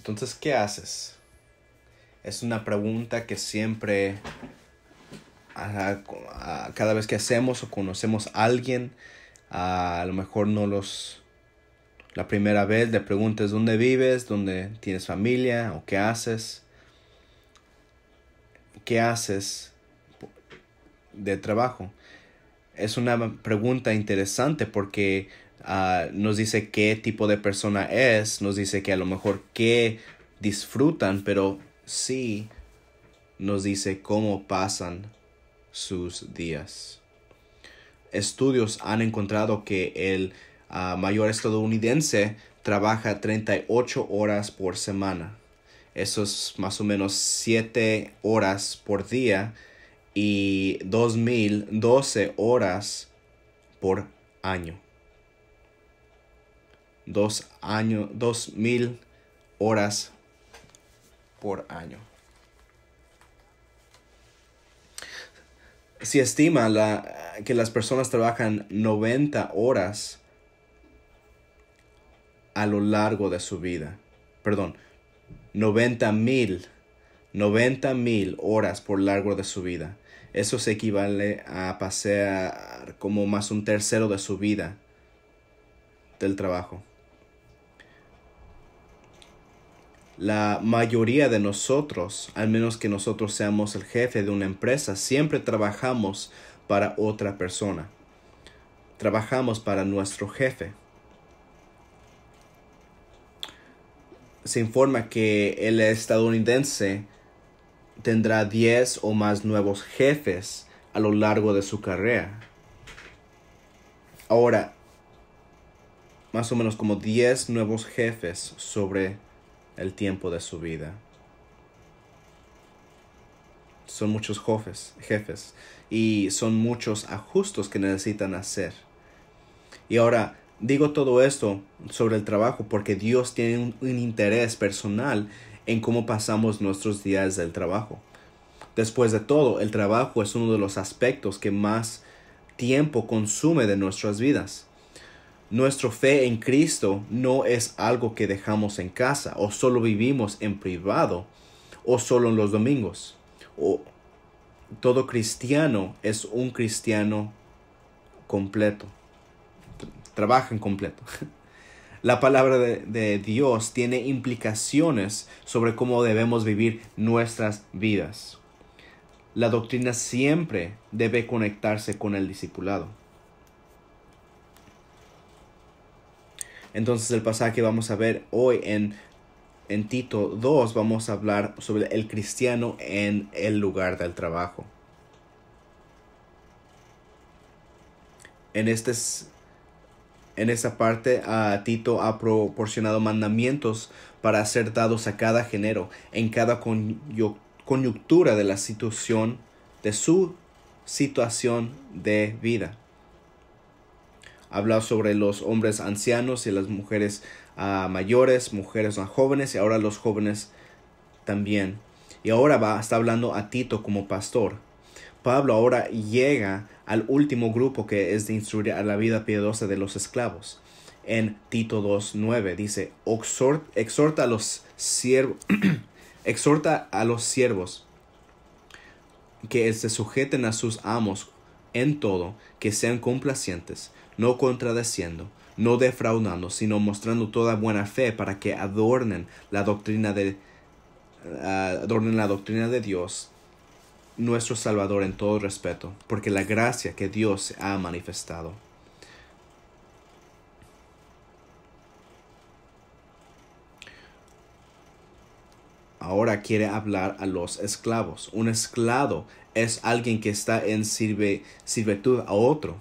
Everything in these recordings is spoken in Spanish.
Entonces, ¿qué haces? Es una pregunta que siempre, cada vez que hacemos o conocemos a alguien, a lo mejor la primera vez le preguntas dónde vives, dónde tienes familia o qué haces. ¿Qué haces de trabajo? Es una pregunta interesante porque nos dice qué tipo de persona es, nos dice que a lo mejor qué disfrutan, pero sí nos dice cómo pasan sus días. Estudios han encontrado que el mayor estadounidense trabaja 38 horas por semana. Eso es más o menos 7 horas por día y 2012 horas por año. 2000 horas por año. Se estima que las personas trabajan 90 horas a lo largo de su vida. Perdón, 90,000 horas por largo de su vida. Eso se equivale a pasear como más un tercero de su vida del trabajo. La mayoría de nosotros, al menos que nosotros seamos el jefe de una empresa, siempre trabajamos para otra persona. Trabajamos para nuestro jefe. Se informa que el estadounidense tendrá 10 o más nuevos jefes a lo largo de su carrera. Ahora, más o menos como 10 nuevos jefes sobre el tiempo de su vida. Son muchos jefes y son muchos ajustes que necesitan hacer. Y ahora, digo todo esto sobre el trabajo porque Dios tiene un interés personal en cómo pasamos nuestros días del trabajo. Después de todo, el trabajo es uno de los aspectos que más tiempo consume de nuestras vidas. Nuestra fe en Cristo no es algo que dejamos en casa o solo vivimos en privado o solo en los domingos. Todo cristiano es un cristiano completo. Trabaja en completo. La palabra de Dios tiene implicaciones sobre cómo debemos vivir nuestras vidas. La doctrina siempre debe conectarse con el discipulado. Entonces el pasaje que vamos a ver hoy en Tito 2 vamos a hablar sobre el cristiano en el lugar del trabajo. En esta parte Tito ha proporcionado mandamientos para ser dados a cada género en cada coyuntura de la situación de su situación de vida. Habla sobre los hombres ancianos y las mujeres mayores, mujeres más jóvenes y ahora los jóvenes también. Y ahora está hablando a Tito como pastor. Pablo ahora llega al último grupo que es de instruir a la vida piadosa de los esclavos. En Tito 2:9 dice, exhorta a los siervos que se sujeten a sus amos en todo, que sean complacientes, no contradeciendo, no defraudando, sino mostrando toda buena fe para que adornen la doctrina de Dios, nuestro Salvador, en todo respeto, porque la gracia que Dios ha manifestado. Ahora quiere hablar a los esclavos. Un esclavo es alguien que está en servitud a otro.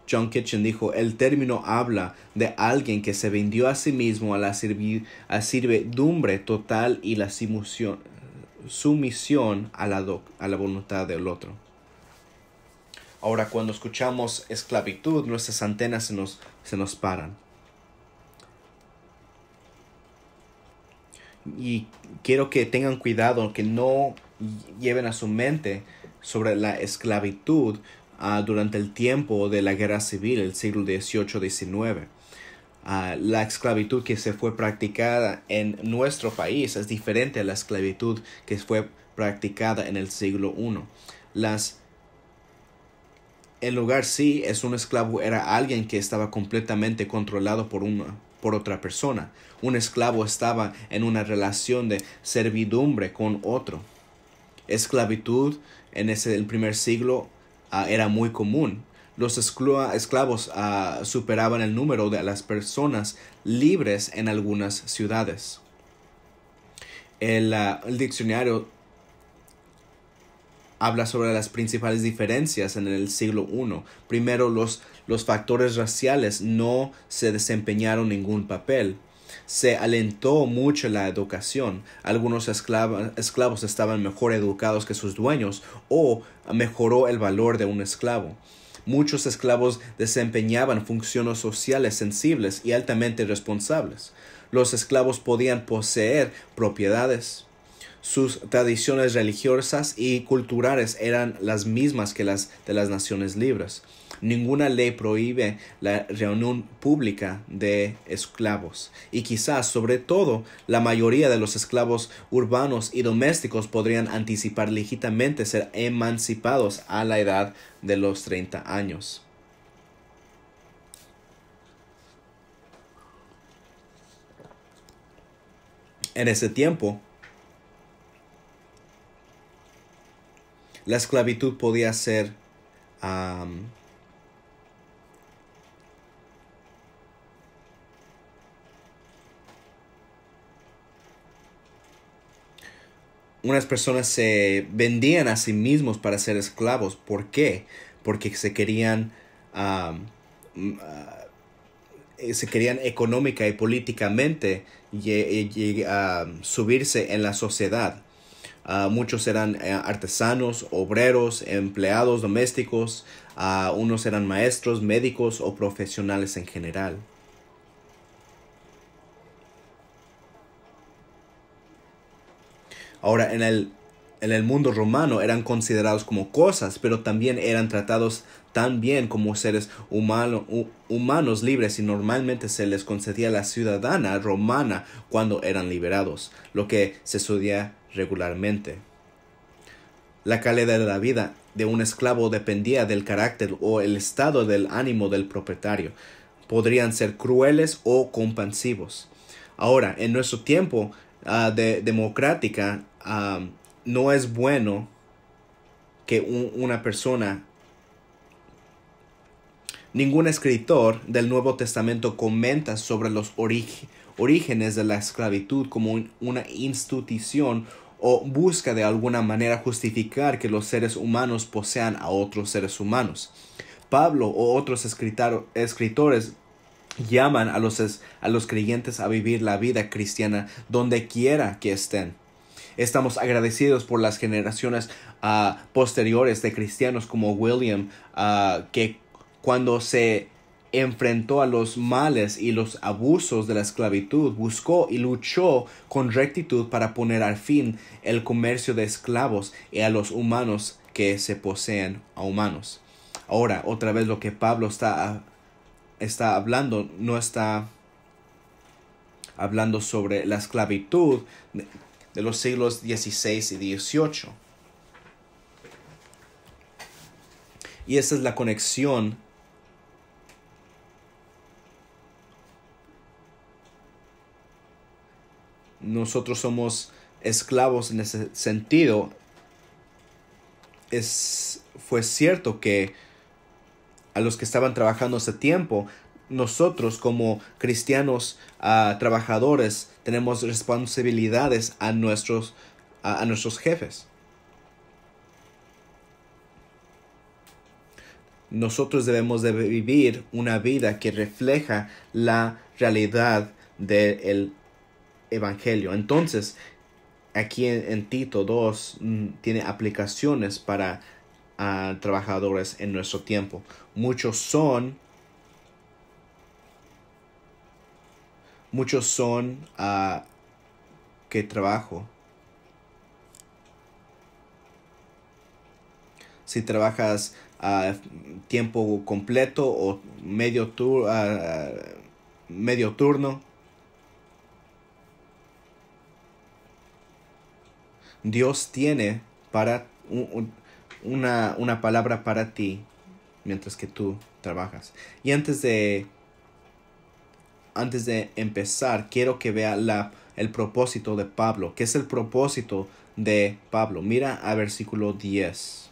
John Kitchen dijo, el término habla de alguien que se vendió a sí mismo a la servidumbre total y la sumisión a la voluntad del otro. Ahora, cuando escuchamos esclavitud, nuestras antenas se nos paran. Y quiero que tengan cuidado, que no lleven a su mente sobre la esclavitud durante el tiempo de la guerra civil, el siglo XVIII-XIX. La esclavitud que se fue practicada en nuestro país es diferente a la esclavitud que fue practicada en el siglo I. En lugar sí, un esclavo era alguien que estaba completamente controlado por otra persona. Un esclavo estaba en una relación de servidumbre con otro. Esclavitud en el primer siglo era muy común. Los esclavos superaban el número de las personas libres en algunas ciudades. El diccionario habla sobre las principales diferencias en el siglo I. Primero, los factores raciales no se desempeñaron ningún papel. Se alentó mucho la educación. Algunos esclavos estaban mejor educados que sus dueños o mejoró el valor de un esclavo. Muchos esclavos desempeñaban funciones sociales sensibles y altamente responsables. Los esclavos podían poseer propiedades. Sus tradiciones religiosas y culturales eran las mismas que las de las naciones libres. Ninguna ley prohíbe la reunión pública de esclavos. Y quizás, sobre todo, la mayoría de los esclavos urbanos y domésticos podrían anticipar legítimamente ser emancipados a la edad de los 30 años. En ese tiempo, la esclavitud podía ser unas personas se vendían a sí mismos para ser esclavos. ¿Por qué? Porque se querían económica y políticamente subirse en la sociedad. Muchos eran artesanos, obreros, empleados domésticos. Unos eran maestros, médicos o profesionales en general. Ahora, en el mundo romano eran considerados como cosas, pero también eran tratados tan bien como seres humanos libres, y normalmente se les concedía la ciudadana romana cuando eran liberados, lo que se estudia regularmente. La calidad de la vida de un esclavo dependía del carácter o el estado del ánimo del propietario. Podrían ser crueles o compasivos. Ahora, en nuestro tiempo democrática, no es bueno que una persona, ningún escritor del Nuevo Testamento comenta sobre los orígenes de la esclavitud como una institución o busca de alguna manera justificar que los seres humanos posean a otros seres humanos. Pablo o otros escritores llaman a los creyentes a vivir la vida cristiana donde quiera que estén. Estamos agradecidos por las generaciones posteriores de cristianos como William, que cuando se enfrentó a los males y los abusos de la esclavitud, buscó y luchó con rectitud para poner al fin el comercio de esclavos y a los humanos que se poseen a humanos. Ahora, otra vez lo que Pablo está hablando, no está hablando sobre la esclavitud de los siglos XVI y XVIII. Y esa es la conexión nosotros somos esclavos en ese sentido. Fue cierto que a los que estaban trabajando hace tiempo, nosotros como cristianos trabajadores tenemos responsabilidades a nuestros jefes. Nosotros debemos de vivir una vida que refleja la realidad del Evangelio. Entonces, aquí en Tito 2 tiene aplicaciones para trabajadores en nuestro tiempo. Muchos son que trabajo. Si trabajas tiempo completo o medio medio turno. Dios tiene para una palabra para ti mientras que tú trabajas. Y antes de empezar, quiero que vea el propósito de Pablo. ¿Qué es el propósito de Pablo? Mira a versículo 10.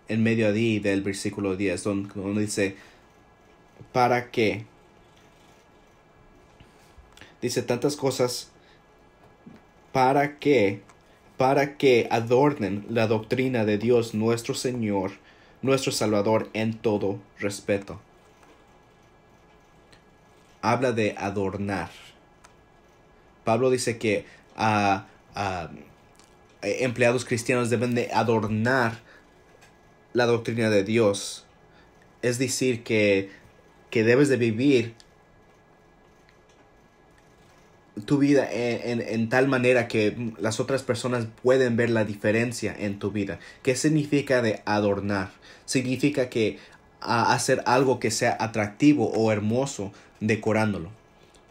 En medio ahí del versículo 10, donde dice, ¿para qué? Dice tantas cosas. ¿Para qué? Para que adornen la doctrina de Dios nuestro Señor, nuestro Salvador, en todo respeto. Habla de adornar. Pablo dice que empleados cristianos deben de adornar la doctrina de Dios. Es decir, que debes de vivir tu vida en tal manera que las otras personas pueden ver la diferencia en tu vida. ¿Qué significa de adornar? Significa que hacer algo que sea atractivo o hermoso decorándolo.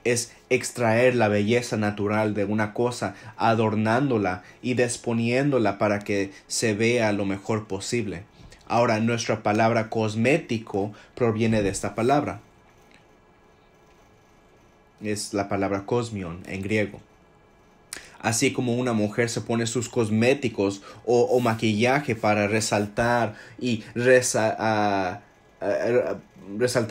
Es extraer la belleza natural de una cosa, adornándola y disponiéndola para que se vea lo mejor posible. Ahora, nuestra palabra cosmético proviene de esta palabra. Es la palabra cosmion en griego. Así como una mujer se pone sus cosméticos o maquillaje para resaltar y resaltar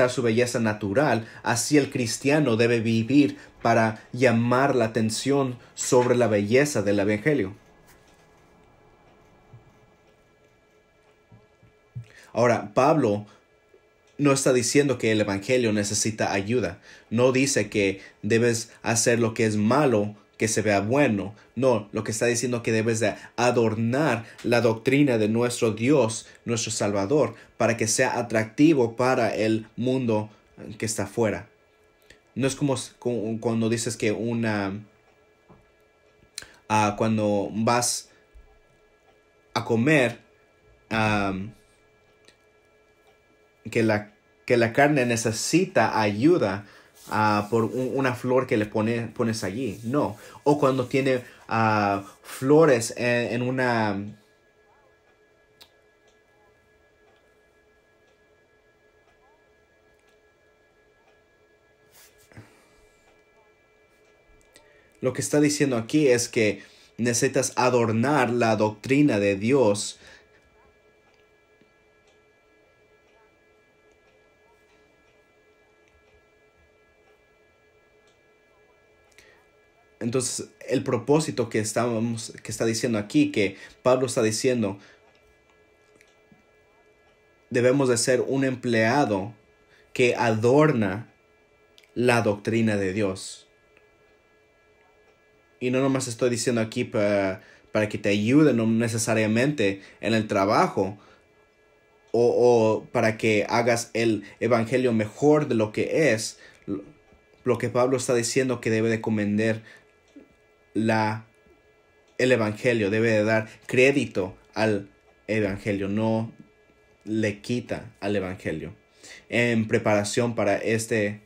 su belleza natural, así el cristiano debe vivir para llamar la atención sobre la belleza del evangelio. Ahora, Pablo no está diciendo que el evangelio necesita ayuda. No dice que debes hacer lo que es malo, que se vea bueno. No, lo que está diciendo es que debes de adornar la doctrina de nuestro Dios, nuestro Salvador, para que sea atractivo para el mundo que está afuera. No es como cuando dices que cuando vas a comer, que la carne necesita ayuda por una flor que le pones allí. No. O cuando tiene flores en una... Lo que está diciendo aquí es que necesitas adornar la doctrina de Dios. Entonces, el propósito que está diciendo aquí, que Pablo está diciendo, debemos de ser un empleado que adorna la doctrina de Dios. Y no nomás estoy diciendo aquí para que te ayude, no necesariamente en el trabajo, o para que hagas el evangelio mejor de lo que es. Lo que Pablo está diciendo que debe de comentar el evangelio, debe de dar crédito al evangelio, no le quita al evangelio. En preparación para este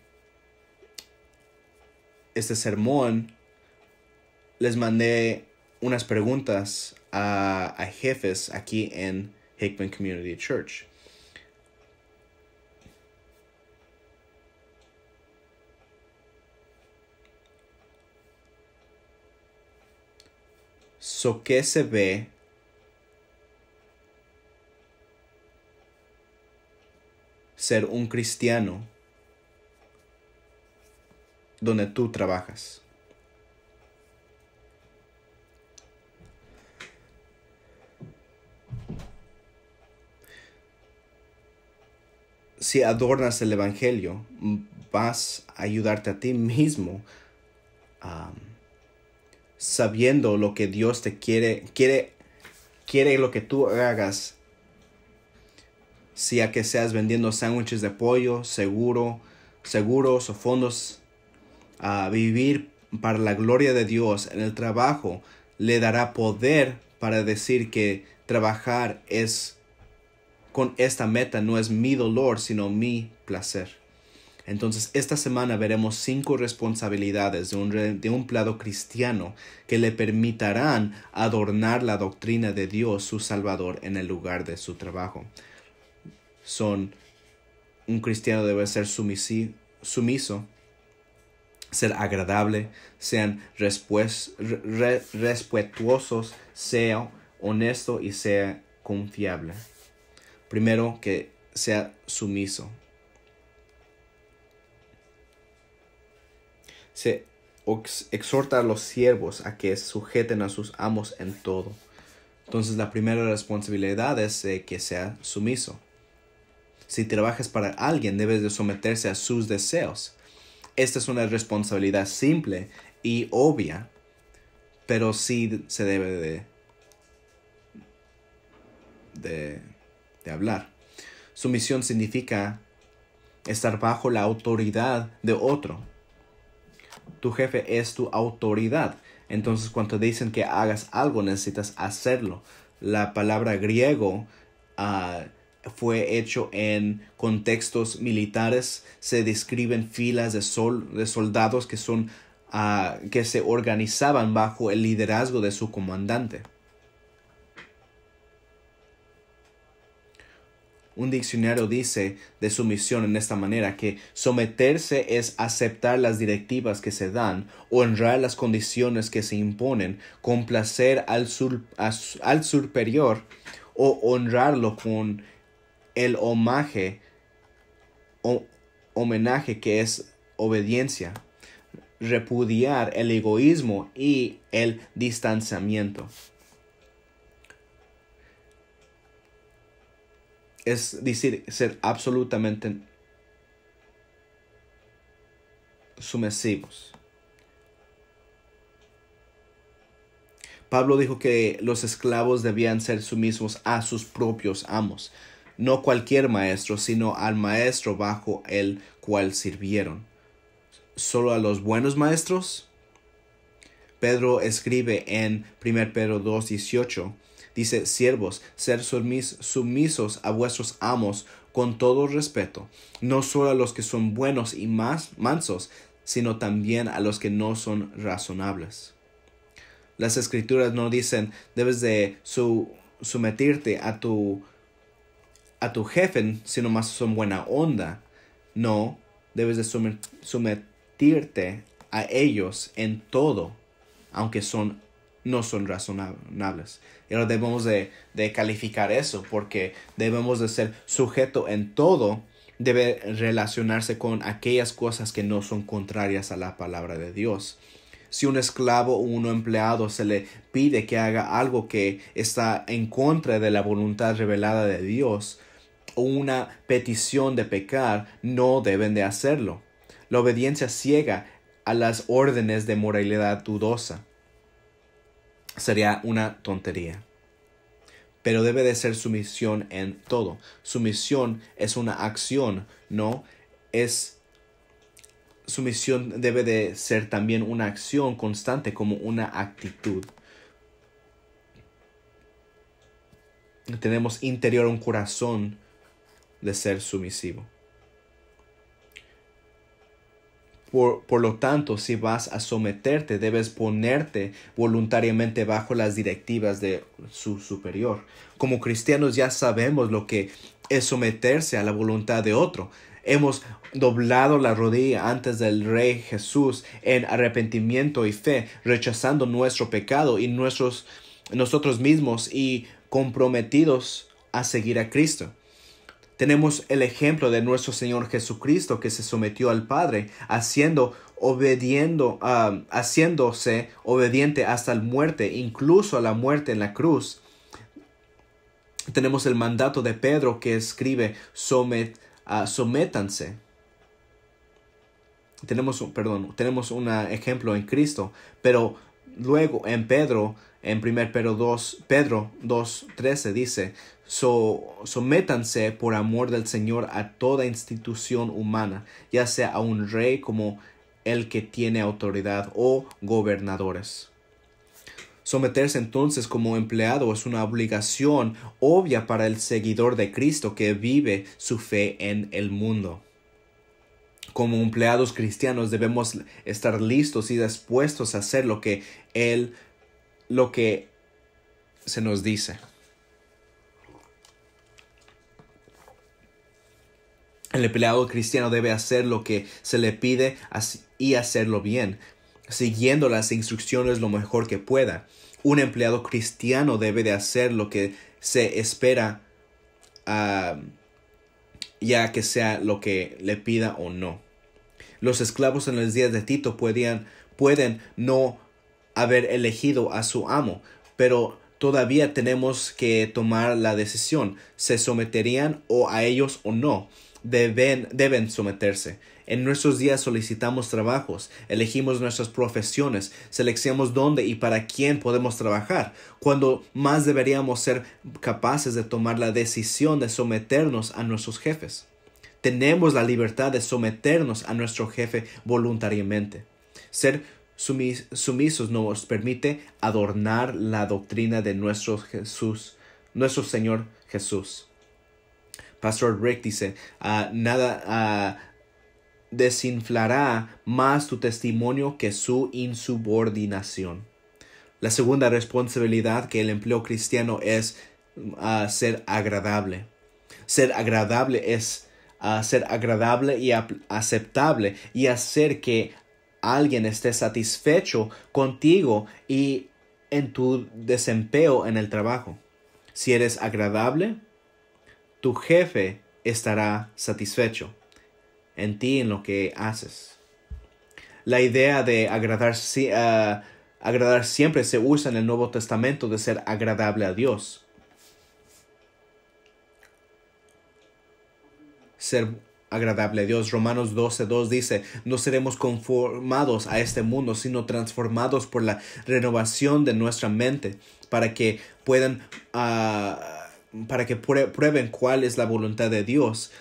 sermón, les mandé unas preguntas a jefes aquí en Hickman Community Church. ¿Qué se ve ser un cristiano donde tú trabajas? Si adornas el evangelio, vas a ayudarte a ti mismo, sabiendo lo que Dios te quiere lo que tú hagas, sea que seas vendiendo sándwiches de pollo, seguros o fondos. Vivir para la gloria de Dios en el trabajo le dará poder para decir que trabajar es con esta meta, no es mi dolor, sino mi placer. Entonces, esta semana veremos 5 responsabilidades de un empleado cristiano que le permitirán adornar la doctrina de Dios, su Salvador, en el lugar de su trabajo. Un cristiano debe ser sumiso, ser agradable, sean respetuosos, sea honesto y sea confiable. Primero, que sea sumiso. Se exhorta a los siervos a que sujeten a sus amos en todo. Entonces, la primera responsabilidad es que sea sumiso. Si trabajas para alguien, debes de someterse a sus deseos. Esta es una responsabilidad simple y obvia, pero sí se debe de hablar. Sumisión significa estar bajo la autoridad de otro. Tu jefe es tu autoridad. Entonces, cuando dicen que hagas algo, necesitas hacerlo. La palabra griego fue hecho en contextos militares. Se describen filas de soldados que se organizaban bajo el liderazgo de su comandante. Un diccionario dice de sumisión en esta manera que someterse es aceptar las directivas que se dan, honrar las condiciones que se imponen, complacer al superior o honrarlo con el homenaje que es obediencia, repudiar el egoísmo y el distanciamiento. Es decir, ser absolutamente sumisivos. Pablo dijo que los esclavos debían ser sumisos a sus propios amos, no cualquier maestro, sino al maestro bajo el cual sirvieron. ¿Solo a los buenos maestros? Pedro escribe en 1 Pedro 2:18. Dice, siervos, ser sumisos a vuestros amos con todo respeto, no solo a los que son buenos y más mansos, sino también a los que no son razonables. Las escrituras no dicen, debes de someterte a tu jefe, sino más son buena onda. No, debes de someterte a ellos en todo, aunque no son razonables. Y ahora debemos de calificar eso, porque debemos de ser sujeto en todo. Debe relacionarse con aquellas cosas que no son contrarias a la palabra de Dios. Si un esclavo o un empleado se le pide que haga algo que está en contra de la voluntad revelada de Dios, o una petición de pecar, no deben de hacerlo. La obediencia ciega a las órdenes de moralidad dudosa sería una tontería. Pero debe de ser sumisión en todo. Sumisión es una acción, no es. Sumisión debe de ser también una acción constante, como una actitud. Tenemos interior un corazón de ser sumisivo. Por lo tanto, si vas a someterte, debes ponerte voluntariamente bajo las directivas de su superior. Como cristianos ya sabemos lo que es someterse a la voluntad de otro. Hemos doblado la rodilla antes del Rey Jesús en arrepentimiento y fe, rechazando nuestro pecado y nosotros mismos y comprometidos a seguir a Cristo. Tenemos el ejemplo de nuestro Señor Jesucristo, que se sometió al Padre, haciéndose obediente hasta la muerte, incluso a la muerte en la cruz. Tenemos el mandato de Pedro que escribe, sométanse. Tenemos un ejemplo en Cristo, pero luego en 1 Pedro 2:13 dice, sométanse por amor del Señor a toda institución humana, ya sea a un rey como el que tiene autoridad o gobernadores. Someterse entonces como empleado es una obligación obvia para el seguidor de Cristo que vive su fe en el mundo. Como empleados cristianos debemos estar listos y dispuestos a hacer lo que se nos dice. El empleado cristiano debe hacer lo que se le pide y hacerlo bien, siguiendo las instrucciones lo mejor que pueda. Un empleado cristiano debe de hacer lo que se espera, ya que sea lo que le pida o no. Los esclavos en los días de Tito pueden no haber elegido a su amo, pero todavía tenemos que tomar la decisión. ¿Se someterían a ellos o no? Deben someterse. En nuestros días solicitamos trabajos, elegimos nuestras profesiones, seleccionamos dónde y para quién podemos trabajar, cuando más deberíamos ser capaces de tomar la decisión de someternos a nuestros jefes. Tenemos la libertad de someternos a nuestro jefe voluntariamente. Ser sumisos nos permite adornar la doctrina de nuestro Señor Jesús. Pastor Rick dice, nada desinflará más tu testimonio que su insubordinación. La segunda responsabilidad que el empleo cristiano es ser agradable. Ser agradable es ser agradable y aceptable y hacer que alguien esté satisfecho contigo y en tu desempeño en el trabajo. Si eres agradable, tu jefe estará satisfecho en ti, en lo que haces. La idea de agradar siempre se usa en el Nuevo Testamento, de ser agradable a Dios. Ser agradable a Dios. Romanos 12:2 dice, no seremos conformados a este mundo, sino transformados por la renovación de nuestra mente, para que prueben cuál es la voluntad de Dios,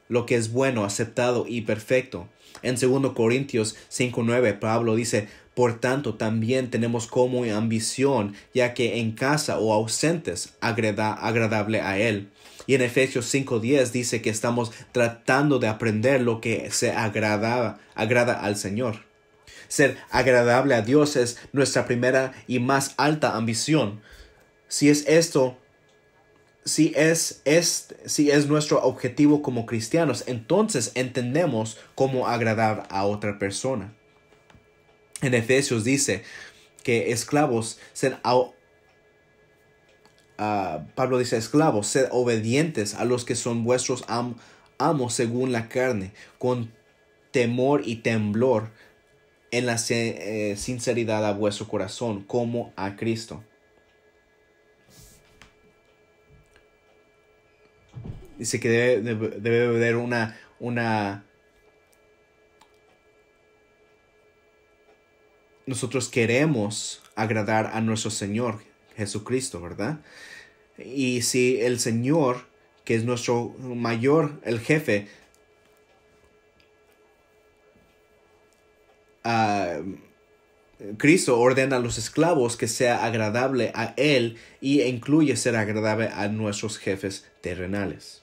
lo que es bueno, aceptado y perfecto. En 2 Corintios 5:9, Pablo dice, por tanto, también tenemos como ambición, ya que en casa o ausentes, agradable a Él. Y en Efesios 5:10 dice que estamos tratando de aprender lo que se agrada al Señor. Ser agradable a Dios es nuestra primera y más alta ambición. Si es nuestro objetivo como cristianos, entonces entendemos cómo agradar a otra persona. En Efesios dice que esclavos Pablo dice, esclavos, sed obedientes a los que son vuestros amos según la carne, con temor y temblor, en la sinceridad a vuestro corazón, como a Cristo. Dice que debe haber nosotros queremos agradar a nuestro Señor Jesucristo, ¿verdad? Y si el Señor, que es nuestro mayor, el jefe, Cristo ordena a los esclavos que sea agradable a Él y incluye ser agradable a nuestros jefes terrenales.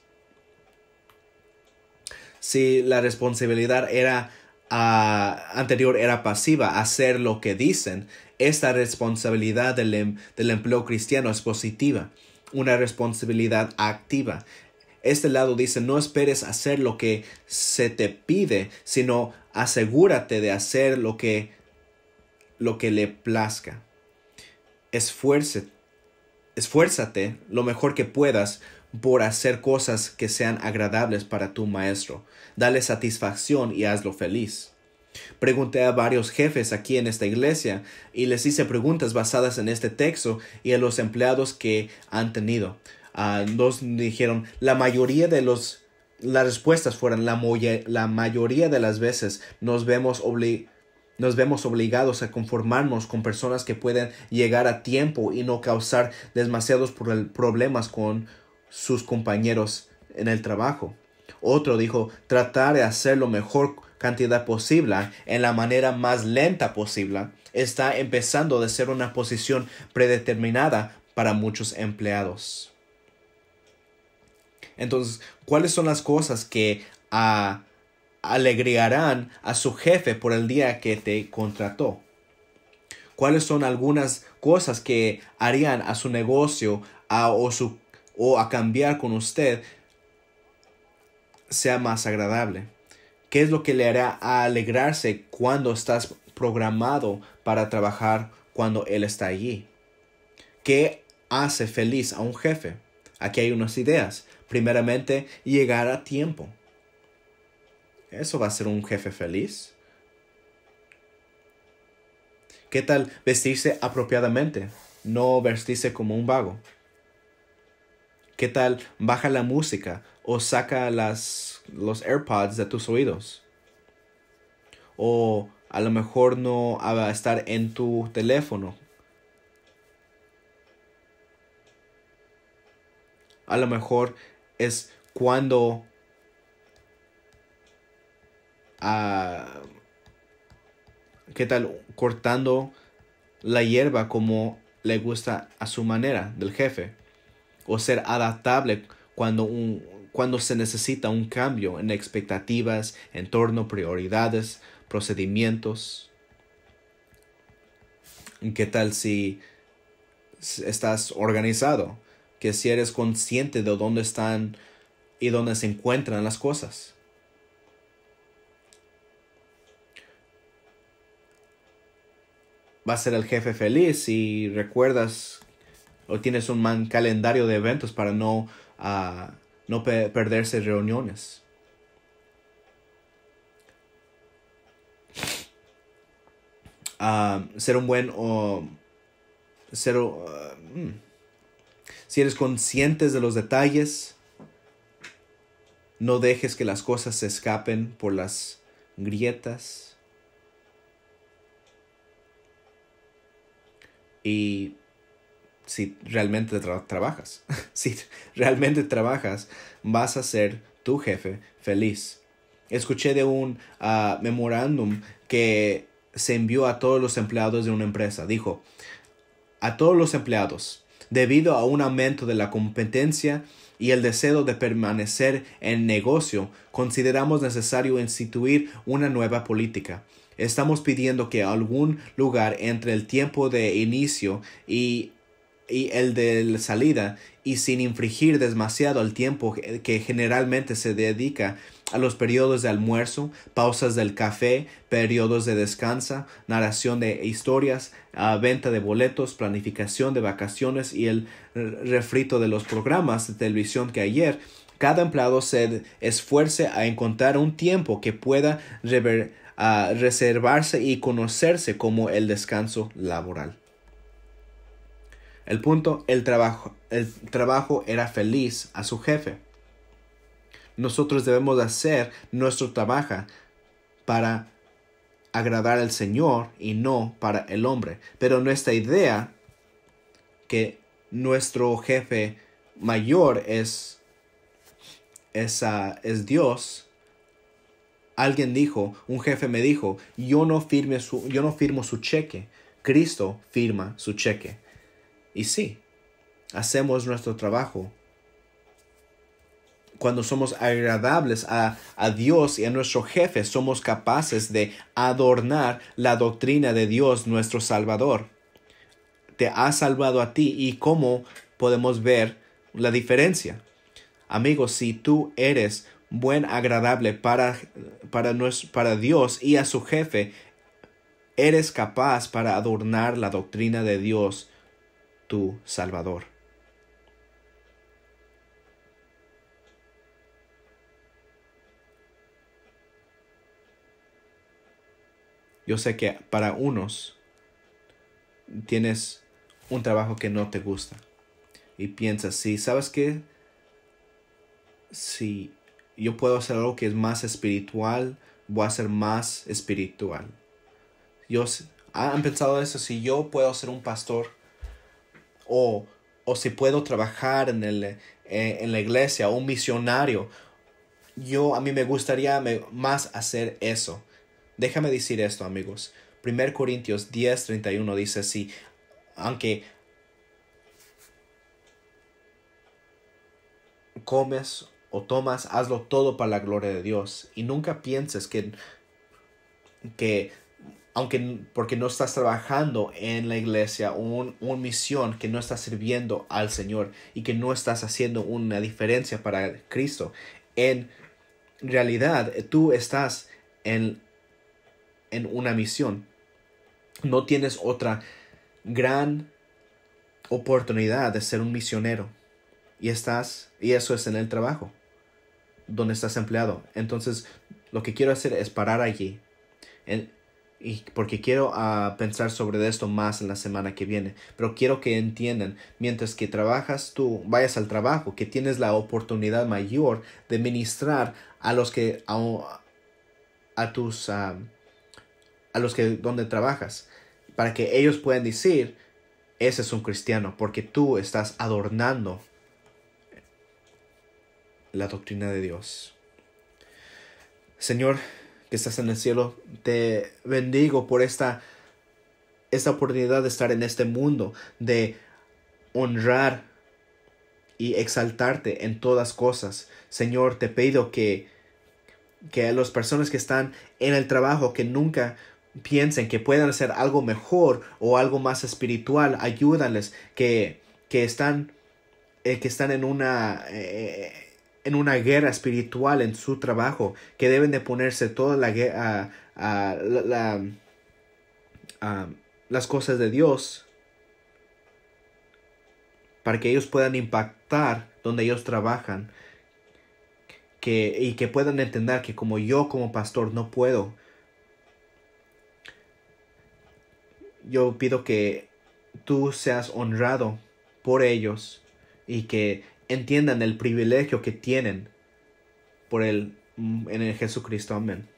Si la responsabilidad anterior era pasiva, hacer lo que dicen, esta responsabilidad del empleo cristiano es positiva, una responsabilidad activa. Este lado dice, no esperes hacer lo que se te pide, sino asegúrate de hacer lo que le plazca. Esfuérzate lo mejor que puedas por hacer cosas que sean agradables para tu maestro. Dale satisfacción y hazlo feliz. Pregunté a varios jefes aquí en esta iglesia y les hice preguntas basadas en este texto y en los empleados que han tenido. Nos dijeron, las respuestas fueron, la mayoría de las veces nos vemos obligados a conformarnos con personas que pueden llegar a tiempo y no causar demasiados problemas con sus compañeros en el trabajo. Otro dijo, tratar de hacer lo mejor cantidad posible en la manera más lenta posible está empezando a ser una posición predeterminada para muchos empleados. Entonces, ¿cuáles son las cosas que alegrarán a su jefe por el día que te contrató? ¿Cuáles son algunas cosas que harían a su negocio o a cambiar con usted sea más agradable? ¿Qué es lo que le hará a alegrarse cuando estás programado para trabajar cuando él está allí? ¿Qué hace feliz a un jefe? Aquí hay unas ideas. Primeramente, llegar a tiempo. ¿Eso va a ser un jefe feliz? ¿Qué tal vestirse apropiadamente? No vestirse como un vago. ¿Qué tal baja la música o saca los AirPods de tus oídos? O a lo mejor no va a estar en tu teléfono. A lo mejor es cuando ¿qué tal cortando la hierba como le gusta a su manera del jefe? O ser adaptable cuando se necesita un cambio en expectativas, entorno, prioridades, procedimientos. ¿Qué tal si estás organizado? Que si eres consciente de dónde están y dónde se encuentran las cosas. Va a ser el jefe feliz si recuerdas o tienes un calendario de eventos para no perderse reuniones. Ser un buen si eres consciente de los detalles, no dejes que las cosas se escapen por las grietas. Y si realmente trabajas, si realmente trabajas, vas a ser tu jefe feliz. Escuché de un memorándum que se envió a todos los empleados de una empresa. Dijo, a todos los empleados, debido a un aumento de la competencia y el deseo de permanecer en negocio, consideramos necesario instituir una nueva política. Estamos pidiendo que algún lugar entre el tiempo de inicio y el de salida, y sin infringir demasiado el tiempo que generalmente se dedica a los periodos de almuerzo, pausas del café, periodos de descanso, narración de historias, venta de boletos, planificación de vacaciones y el refrito de los programas de televisión que ayer, cada empleado se esfuerce a encontrar un tiempo que pueda reservarse y conocerse como el descanso laboral. El punto, el trabajo era feliz a su jefe. Nosotros debemos hacer nuestro trabajo para agradar al Señor y no para el hombre. Pero nuestra idea que nuestro jefe mayor es Dios. Alguien dijo, un jefe me dijo, yo no firmo su cheque, Cristo firma su cheque. Y sí, hacemos nuestro trabajo. Cuando somos agradables a Dios y a nuestro jefe, somos capaces de adornar la doctrina de Dios, nuestro Salvador. Te ha salvado a ti, y cómo podemos ver la diferencia. Amigos, si tú eres agradable para Dios y a su jefe, eres capaz para adornar la doctrina de Dios, tu Salvador. Yo sé que para unos tienes un trabajo que no te gusta y piensas, sí, ¿sabes qué? Si yo puedo hacer algo que es más espiritual, voy a ser más espiritual. ¿Han pensado eso? Si yo puedo ser un pastor o si puedo trabajar en la iglesia, un misionario, a mí me gustaría más hacer eso. Déjame decir esto, amigos. 1 Corintios 10:31 dice así, aunque comes o tomas, hazlo todo para la gloria de Dios. Y nunca pienses que aunque porque no estás trabajando en la iglesia o una misión, que no estás sirviendo al Señor y que no estás haciendo una diferencia para Cristo. En realidad, tú estás en una misión. No tienes otra gran oportunidad de ser un misionero. Y eso es en el trabajo, donde estás empleado. Entonces, lo que quiero hacer es parar allí. Y porque quiero pensar sobre esto más en la semana que viene. Pero quiero que entiendan, mientras que trabajas tú, vayas al trabajo, que tienes la oportunidad mayor de ministrar a los que donde trabajas, para que ellos puedan decir, ese es un cristiano, porque tú estás adornando la doctrina de Dios. Señor, que estás en el cielo, te bendigo por esta oportunidad de estar en este mundo, de honrar y exaltarte en todas cosas. Señor, te pido que las personas que están en el trabajo, que nunca piensen que puedan hacer algo mejor o algo más espiritual, ayúdales, que están en una guerra espiritual en su trabajo, que deben de ponerse toda las cosas de Dios, para que ellos puedan impactar donde ellos trabajan, y que puedan entender que como pastor no puedo. Yo pido que tú seas honrado por ellos y que entiendan el privilegio que tienen en el Jesucristo. Amén.